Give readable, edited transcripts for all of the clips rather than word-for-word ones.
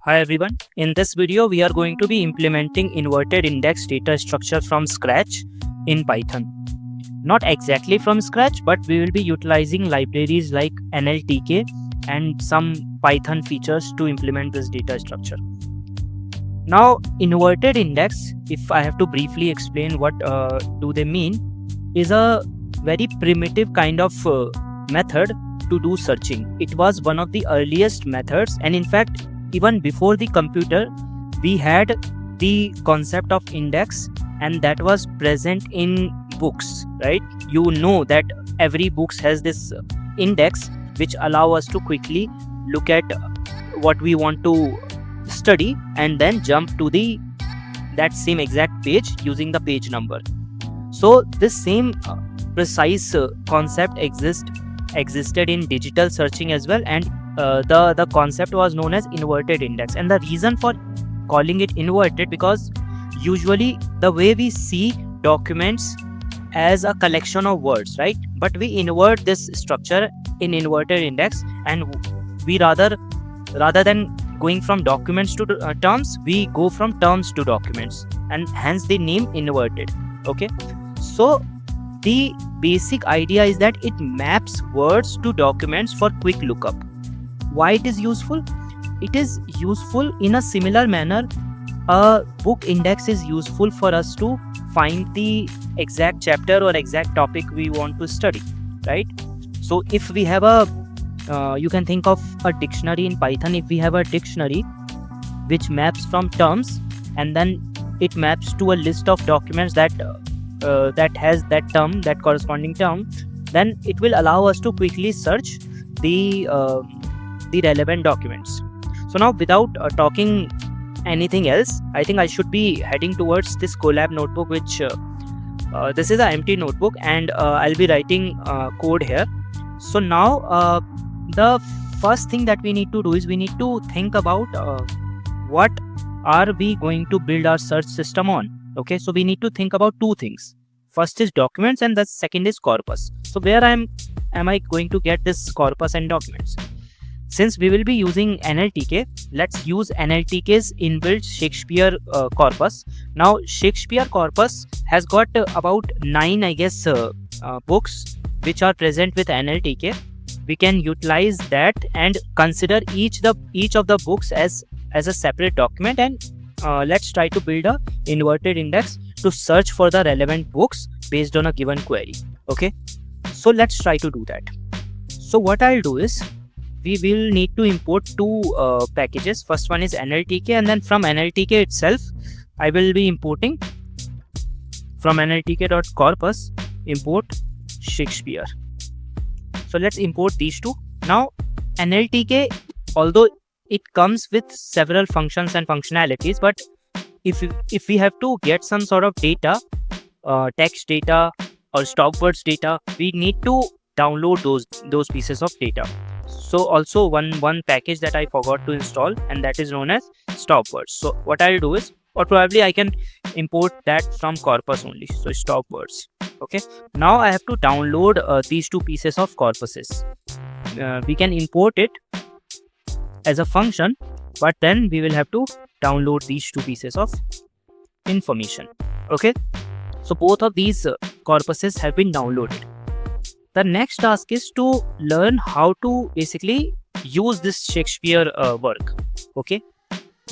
Hi everyone, in this video we are going to be implementing inverted index data structure from scratch in Python. Not exactly from scratch, but we will be utilizing libraries like NLTK and some Python features to implement this data structure. Now, inverted index, if I have to briefly explain what do they mean, is a very primitive kind of method to do searching. It was one of the earliest methods, and in fact even before the computer we had the concept of index, and that was present in books, right? You know that every books has this index which allow us to quickly look at what we want to study and then jump to that same exact page using the page number. So this same precise concept existed in digital searching as well, and the concept was known as inverted index. And the reason for calling it inverted, because usually the way we see documents as a collection of words, right? But we invert this structure in inverted index, and we rather than going from documents to terms, we go from terms to documents, and hence the name inverted. Okay, so the basic idea is that it maps words to documents for quick lookup. Why it is useful? It is useful in a similar manner a book index is useful for us to find the exact chapter or exact topic we want to study, right? So if we have you can think of a dictionary in Python. If we have a dictionary which maps from terms and then it maps to a list of documents that has that term, that corresponding term, then it will allow us to quickly search the relevant documents. So now, without talking anything else, I think I should be heading towards this Colab notebook, which this is an empty notebook, and I'll be writing code here. So now the first thing that we need to do is we need to think about what are we going to build our search system on. Okay, so we need to think about two things. First is documents and the second is corpus. So where am I going to get this corpus and documents? Since we will be using NLTK, let's use NLTK's inbuilt Shakespeare corpus. Now Shakespeare corpus has got about 9 I guess books which are present with NLTK. We can utilize that and consider each of the books as a separate document, and let's try to build a inverted index to search for the relevant books based on a given query. Okay, so let's try to do that. So what I'll do is we will need to import two packages. First one is NLTK, and then from NLTK itself I will be importing from nltk.corpus import Shakespeare. So let's import these two. Now NLTK, although it comes with several functions and functionalities, but if we have to get some sort of data, text data or stopwords data, we need to download those pieces of data. So also one package that I forgot to install, and that is known as stopwords. So what I'll do is, or probably I can import that from corpus only. So stopwords. Okay, now I have to download these two pieces of corpuses. We can import it as a function, but then we will have to download these two pieces of information. Okay, so both of these corpuses have been downloaded. The next task is to learn how to basically use this Shakespeare work. Okay,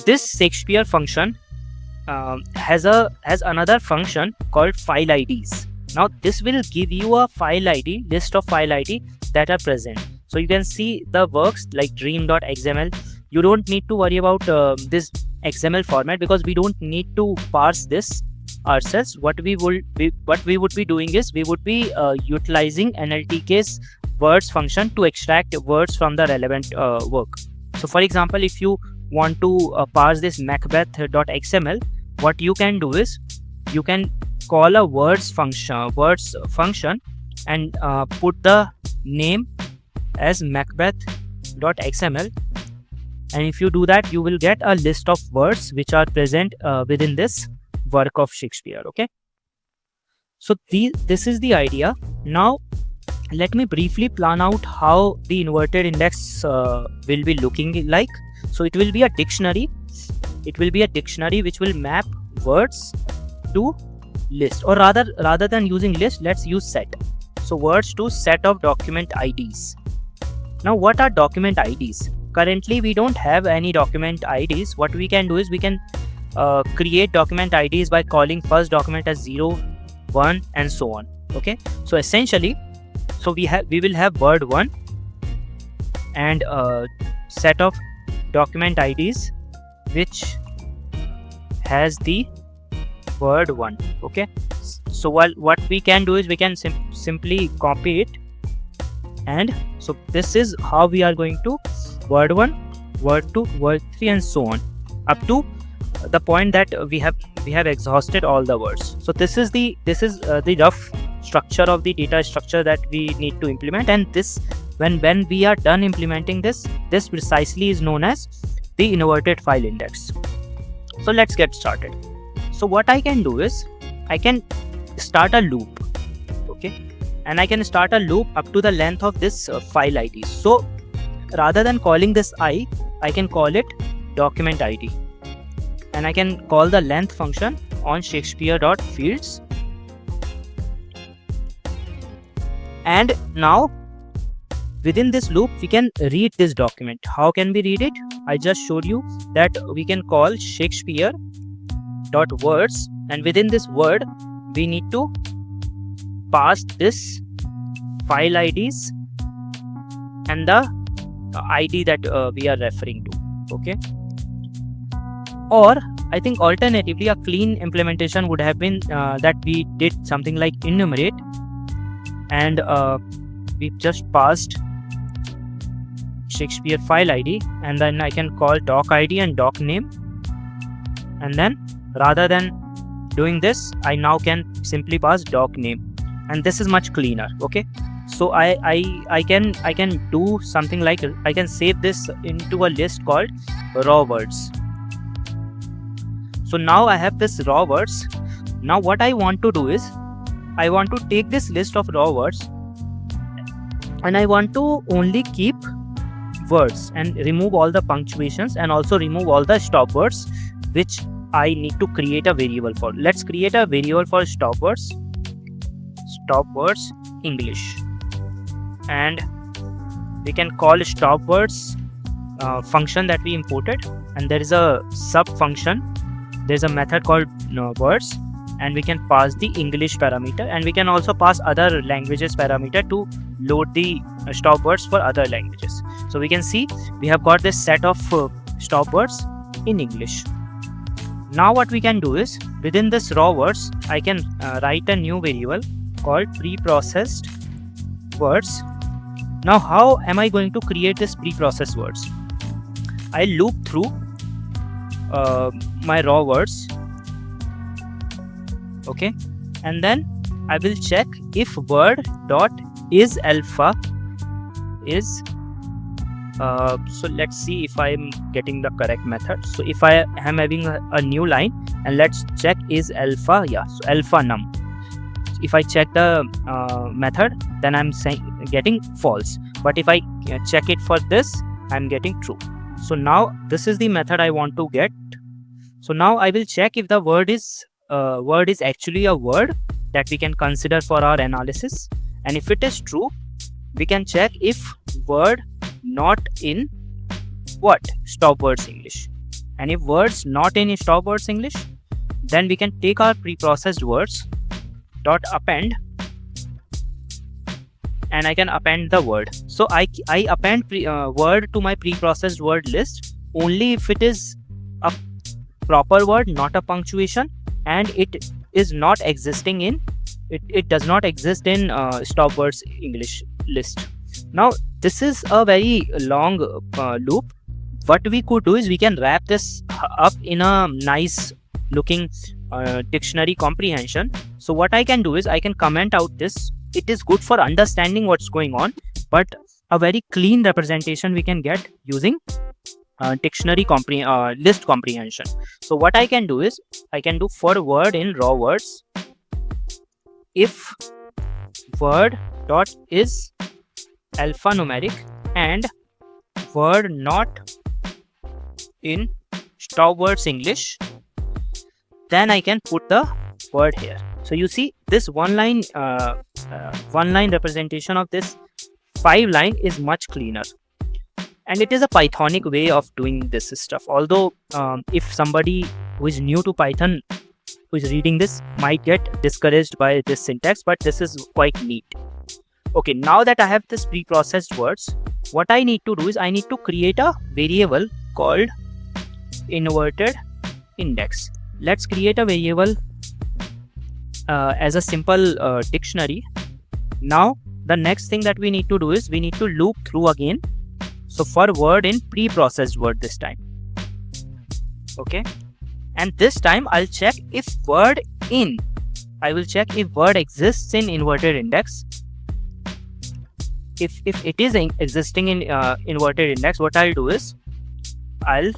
this Shakespeare function has another function called file IDs. Now this will give you a file ID, list of file ID that are present. So you can see the works like dream.xml. You don't need to worry about this XML format because we don't need to parse this ourselves. What we would be doing is we would be utilizing NLTK's words function to extract words from the relevant work. So for example, if you want to parse this macbeth.xml, what you can do is you can call a words function and put the name as macbeth.xml, and if you do that, you will get a list of words which are present within this work of Shakespeare. Okay, so this is the idea. Now let me briefly plan out how the inverted index will be looking like. So it will be a dictionary. It will be a dictionary which will map words to list, or rather than using list, let's use set. So words to set of document IDs. Now what are document IDs? Currently we don't have any document IDs. What we can do is we can create document IDs by calling first document as 0, 1 and so on. Okay, so essentially, so we will have word 1 and a set of document IDs which has the word 1. Okay, so what we can do is we can simply copy it, and so this is how we are going to word 1, word 2, word 3 and so on up to the point that we have exhausted all the words. So this is the rough structure of the data structure that we need to implement, and this when we are done implementing this precisely is known as the inverted file index. So let's get started. So what I can do is I can start a loop. Okay, and I can start a loop up to the length of this file ID. So rather than calling this I can call it document ID, and I can call the length function on Shakespeare.fields. And now within this loop we can read this document. How can we read it? I just showed you that we can call Shakespeare.words, and within this word we need to pass this file IDs and the ID that we are referring to. Okay, or I think alternatively a clean implementation would have been that we did something like enumerate, and we just passed Shakespeare file ID, and then I can call doc ID and doc name, and then rather than doing this I now can simply pass doc name, and this is much cleaner. Okay, so I can do something like I can save this into a list called raw words. So now I have this raw words. Now what I want to do is I want to take this list of raw words and I want to only keep words and remove all the punctuations and also remove all the stop words which I need to create a variable for. Let's create a variable for stop words English, and we can call stop words function that we imported, and there is a sub function. There's a method called words, and we can pass the English parameter, and we can also pass other languages parameter to load the stop words for other languages. So we can see we have got this set of stop words in English. Now what we can do is within this raw words I can write a new variable called preprocessed words. Now how am I going to create this preprocessed words? I loop through my raw words. Okay, and then I will check if word dot is alpha is so let's see if I am getting the correct method. So if I am having a new line, and let's check is alpha, yeah, so alpha num. If I check the method, then I'm getting false, but if I check it for this, I'm getting true. So now this is the method I want to get. So now I will check if the word is actually a word that we can consider for our analysis, and if it is true, we can check if word not in what stop words English, and if words not in stop words English, then we can take our preprocessed words dot append, and I can append the word. So I append word to my preprocessed word list only if it is a proper word, not a punctuation, and it is not existing in it does not exist in stop words English list. Now this is a very long loop. What we could do is we can wrap this up in a nice looking dictionary comprehension. So what I can do is I can comment out this. It is good for understanding what's going on, but a very clean representation we can get using dictionary list comprehension. So what I can do is I can do for word in raw words, if word dot is alphanumeric and word not in stop words English. Then I can put the word here. So you see this one line representation of this 5 line is much cleaner, and it is a Pythonic way of doing this stuff. Although if somebody who is new to Python who is reading this might get discouraged by this syntax, but this is quite neat. Okay, now that I have this pre-processed words, what I need to do is I need to create a variable called inverted index. Let's create a variable as a simple dictionary. Now the next thing that we need to do is we need to loop through again. So for word in pre-processed word this time. Okay, and this time I'll check if word in. I will check if word exists in inverted index. If it is existing in inverted index, what I'll do is I'll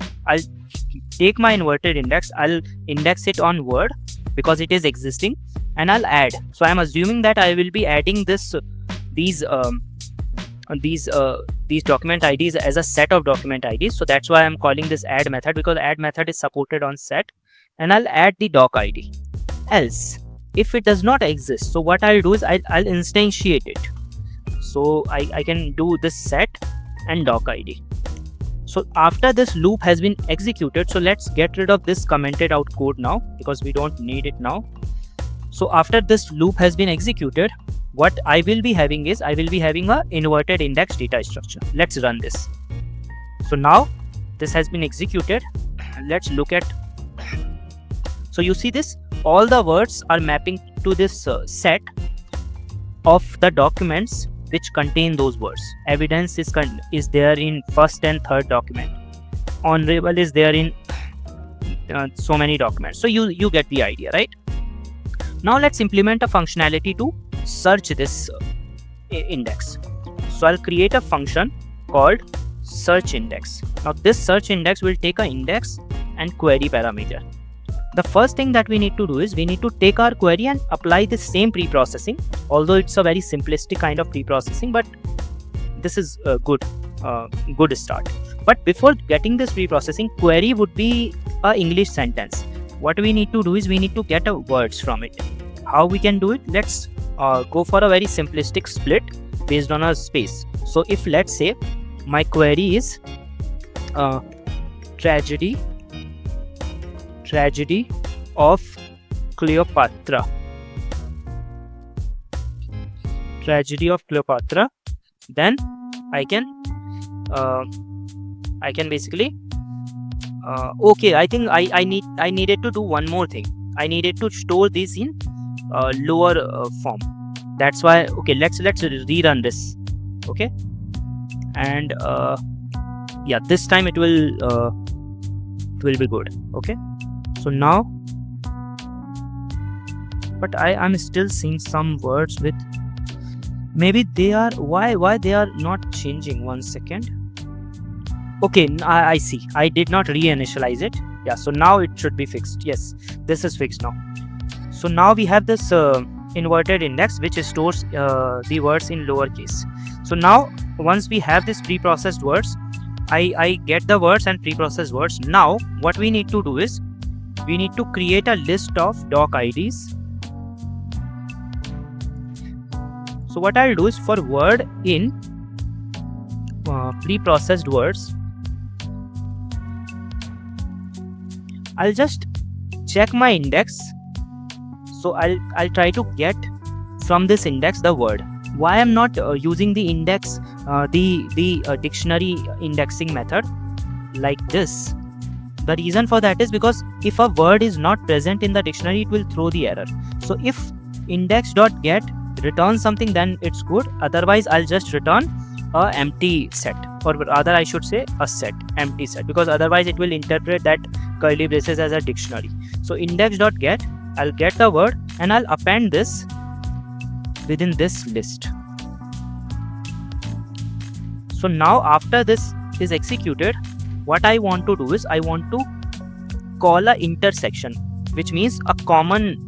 take my inverted index, I'll index it on word because it is existing, and I'll add. So I'm assuming that I will be adding these document IDs as a set of document IDs. So that's why I'm calling this add method, because add method is supported on set, and I'll add the doc ID. Else, if it does not exist, so what I'll do is I'll instantiate it. So I can do this set and doc ID. So after this loop has been executed, so let's get rid of this commented out code now because we don't need it now. So after this loop has been executed, what I will be having is I will be having a inverted index data structure. Let's run this. So now this has been executed, and let's look at. So you see this, all the words are mapping to this set of the documents which contain those words. Evidence is there in first and third document. Honorable is there in so many documents. So you get the idea, right? Now let's implement a functionality to search this index. So I'll create a function called search index. Now this search index will take an index and query parameter. The first thing that we need to do is we need to take our query and apply the same pre-processing, although it's a very simplistic kind of pre-processing, but this is a good start. But before getting this pre-processing, query would be a English sentence. What we need to do is we need to get words from it. How we can do it? Let's go for a very simplistic split based on a space. So if let's say my query is tragedy of Cleopatra. Tragedy of Cleopatra. Then I can basically okay. I think I needed to do one more thing. I needed to store this in lower form. That's why. Okay, let's rerun this. Okay, and yeah, this time it will be good. Okay. So now, but I'm still seeing some words with, maybe they are, why they are not changing. 1 second. Okay, I see. I did not reinitialize it. Yeah, so now it should be fixed. Yes, this is fixed now. So now we have this inverted index which stores the words in lowercase. So now once we have this pre-processed words, I get the words and pre-processed words. Now what we need to do is we need to create a list of doc IDs. So what I'll do is for word in pre-processed words, I'll just check my index. So I'll try to get from this index the word. Why I'm not using the index, the dictionary indexing method like this? The reason for that is because if a word is not present in the dictionary, it will throw the error. So if index.get returns something, then it's good. Otherwise, I'll just return a empty set, or rather I should say a set, empty set, because otherwise it will interpret that curly braces as a dictionary. So index.get, I'll get the word and I'll append this within this list. So now after this is executed, what I want to do is I want to call a intersection, which means a common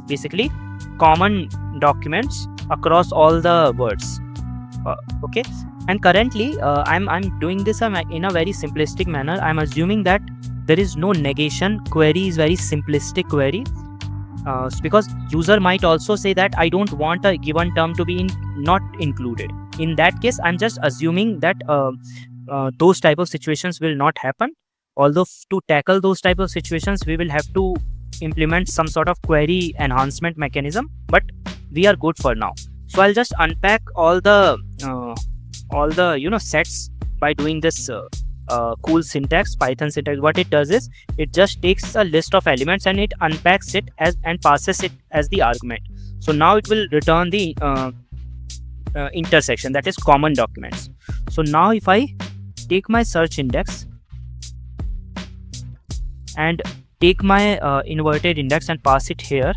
basically common documents across all the words. Okay, And currently I'm doing this in a very simplistic manner. I'm assuming that there is no negation. Query is very simplistic query, because user might also say that I don't want a given term to be not included. In that case, I'm just assuming that those type of situations will not happen. Although to tackle those type of situations, we will have to implement some sort of query enhancement mechanism, but we are good for now. So I'll just unpack all the sets by doing this cool syntax, Python syntax. What it does is it just takes a list of elements and it unpacks it as and passes it as the argument. So now it will return the intersection, that is common documents. So now if I take my search index and take my inverted index and pass it here,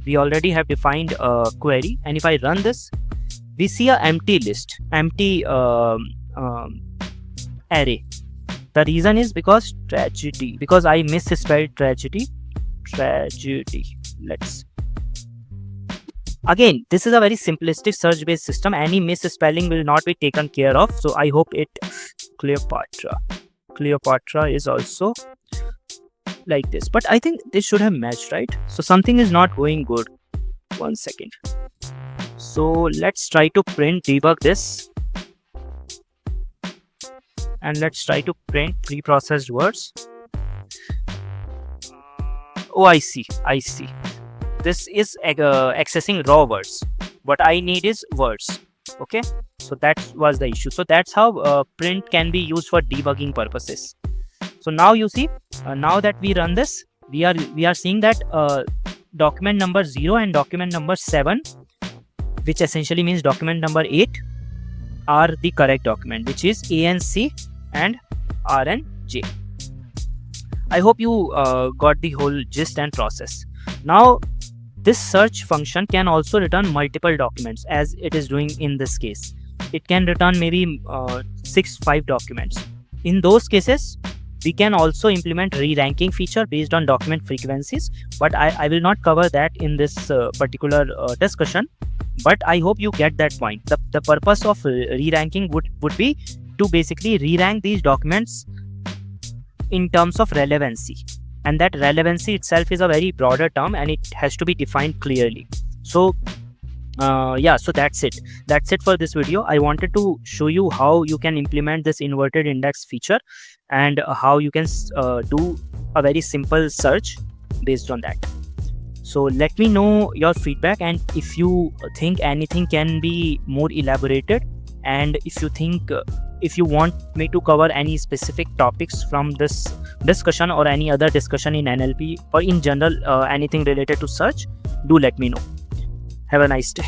we already have defined a query, and if I run this, we see a empty list, empty array. The reason is because I misspelled tragedy. Let's again, this is a very simplistic search based system. Any misspelling will not be taken care of. So I hope it Cleopatra is also like this, but I think this should have matched, right? So something is not going good. 1 second. So let's try to print debug this, and let's try to print preprocessed words. Oh, I see. This is accessing raw words. What I need is words. Okay, so that was the issue. So that's how print can be used for debugging purposes. So now you see, now that we run this, we are seeing that document number 0 and document number 7, which essentially means document number 8, are the correct document, which is A and C and R and J. I hope you got the whole gist and process. Now this search function can also return multiple documents, as it is doing in this case. It can return maybe 5 documents. In those cases, we can also implement re-ranking feature based on document frequencies, but I will not cover that in this particular discussion. But I hope you get that point. The purpose of re-ranking would be to basically re-rank these documents in terms of relevancy, and that relevancy itself is a very broader term and it has to be defined clearly. So yeah, so that's it for this video. I wanted to show you how you can implement this inverted index feature and how you can do a very simple search based on that. So let me know your feedback, and if you think anything can be more elaborated, and if you think if you want me to cover any specific topics from this discussion or any other discussion in NLP or in general anything related to search, do let me know. Have a nice day.